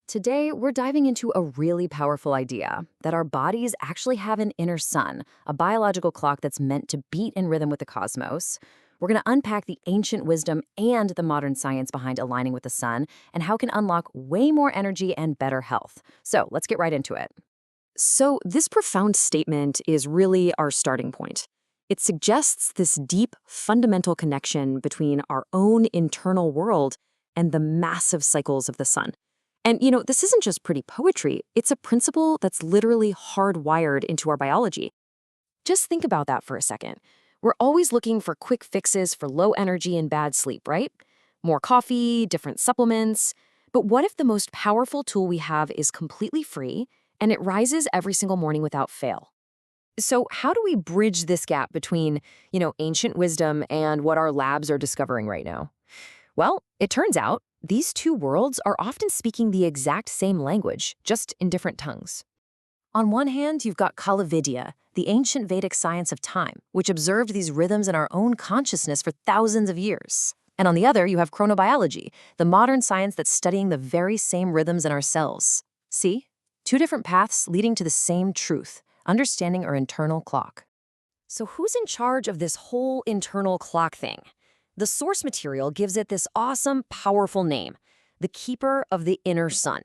Today, we're diving into a really powerful idea that our bodies actually have an inner sun, a biological clock that's meant to beat in rhythm with the cosmos. We're going to unpack the ancient wisdom and the modern science behind aligning with the sun and how it can unlock way more energy and better health. So, let's get right into it. So, this profound statement is really our starting point. It suggests this deep, fundamental connection between our own internal world and the massive cycles of the sun. And, this isn't just pretty poetry, it's a principle that's literally hardwired into our biology. Just think about that for a second. We're always looking for quick fixes for low energy and bad sleep, right? More coffee, different supplements. But what if the most powerful tool we have is completely free and it rises every single morning without fail? So, how do we bridge this gap between, ancient wisdom and what our labs are discovering right now? Well, it turns out these two worlds are often speaking the exact same language, just in different tongues. On one hand, you've got Kalavidya, the ancient Vedic science of time, which observed these rhythms in our own consciousness for thousands of years. And on the other, you have chronobiology, the modern science that's studying the very same rhythms in our cells. See? Two different paths leading to the same truth, understanding our internal clock. So who's in charge of this whole internal clock thing? The source material gives it this awesome, powerful name, the keeper of the inner sun.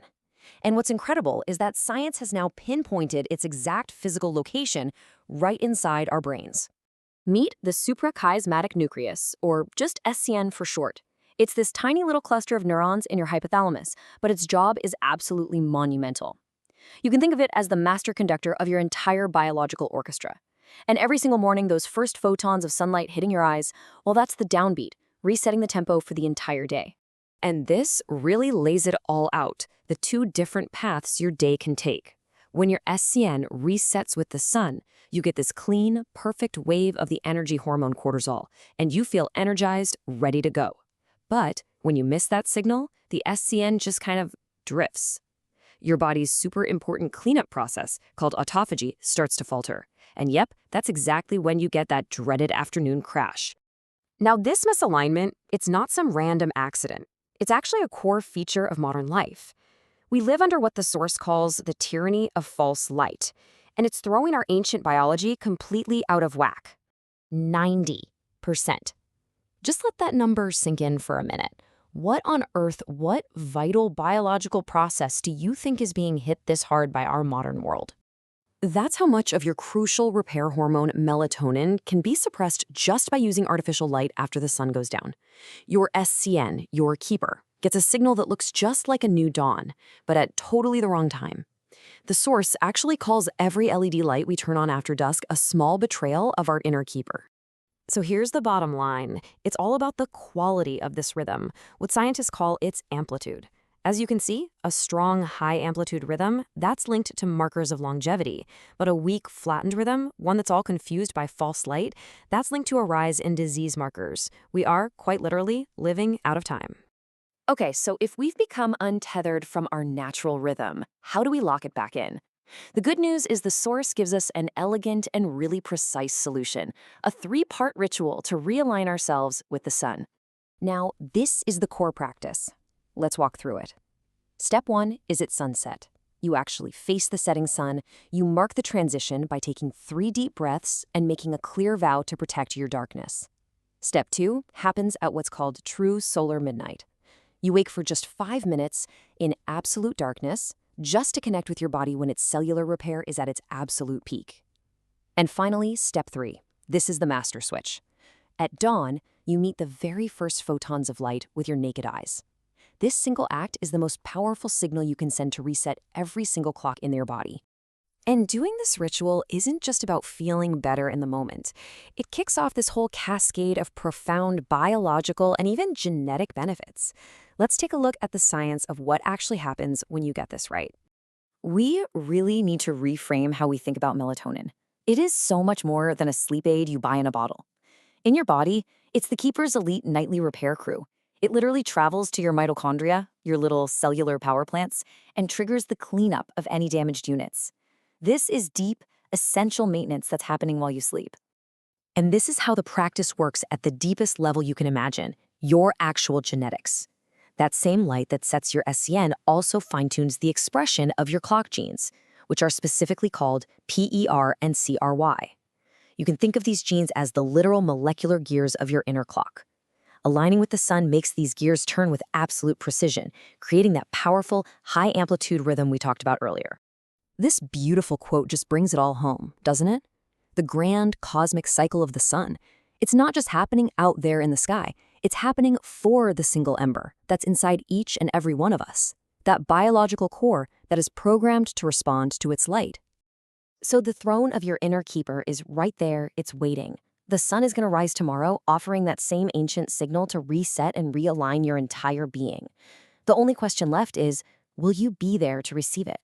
And what's incredible is that science has now pinpointed its exact physical location right inside our brains. Meet the suprachiasmatic nucleus, or just SCN for short. It's this tiny little cluster of neurons in your hypothalamus, but its job is absolutely monumental. You can think of it as the master conductor of your entire biological orchestra. And every single morning, those first photons of sunlight hitting your eyes, well, that's the downbeat, resetting the tempo for the entire day. And this really lays it all out, the two different paths your day can take. When your SCN resets with the sun, you get this clean, perfect wave of the energy hormone cortisol, and you feel energized, ready to go. But when you miss that signal, the SCN just kind of drifts. Your body's super important cleanup process, called autophagy, starts to falter. And yep, that's exactly when you get that dreaded afternoon crash. Now, this misalignment, it's not some random accident. It's actually a core feature of modern life. We live under what the source calls the tyranny of false light, and it's throwing our ancient biology completely out of whack. 90%. Just let that number sink in for a minute. What on earth, what vital biological process do you think is being hit this hard by our modern world? That's how much of your crucial repair hormone melatonin can be suppressed just by using artificial light after the sun goes down. Your SCN, your keeper, gets a signal that looks just like a new dawn, but at totally the wrong time. The source actually calls every LED light we turn on after dusk a small betrayal of our inner keeper. So here's the bottom line. It's all about the quality of this rhythm, what scientists call its amplitude. As you can see, a strong, high-amplitude rhythm, that's linked to markers of longevity. But a weak, flattened rhythm, one that's all confused by false light, that's linked to a rise in disease markers. We are, quite literally, living out of time. Okay, so if we've become untethered from our natural rhythm, how do we lock it back in? The good news is the source gives us an elegant and really precise solution, a three-part ritual to realign ourselves with the sun. Now, this is the core practice. Let's walk through it. Step 1 is at sunset. You actually face the setting sun. You mark the transition by taking 3 deep breaths and making a clear vow to protect your darkness. Step 2 happens at what's called true solar midnight. You wake for just 5 minutes in absolute darkness, just to connect with your body when its cellular repair is at its absolute peak. And finally, step 3. This is the master switch. At dawn, you meet the very first photons of light with your naked eyes. This single act is the most powerful signal you can send to reset every single clock in your body. And doing this ritual isn't just about feeling better in the moment. It kicks off this whole cascade of profound biological and even genetic benefits. Let's take a look at the science of what actually happens when you get this right. We really need to reframe how we think about melatonin. It is so much more than a sleep aid you buy in a bottle. In your body, it's the keeper's elite nightly repair crew. It literally travels to your mitochondria, your little cellular power plants, and triggers the cleanup of any damaged units. This is deep, essential maintenance that's happening while you sleep. And this is how the practice works at the deepest level you can imagine, your actual genetics. That same light that sets your SCN also fine-tunes the expression of your clock genes, which are specifically called PER and CRY. You can think of these genes as the literal molecular gears of your inner clock. Aligning with the sun makes these gears turn with absolute precision, creating that powerful, high-amplitude rhythm we talked about earlier. This beautiful quote just brings it all home, doesn't it? The grand cosmic cycle of the sun. It's not just happening out there in the sky. It's happening for the single ember that's inside each and every one of us, that biological core that is programmed to respond to its light. So the throne of your inner keeper is right there, it's waiting. The sun is going to rise tomorrow, offering that same ancient signal to reset and realign your entire being. The only question left is, will you be there to receive it?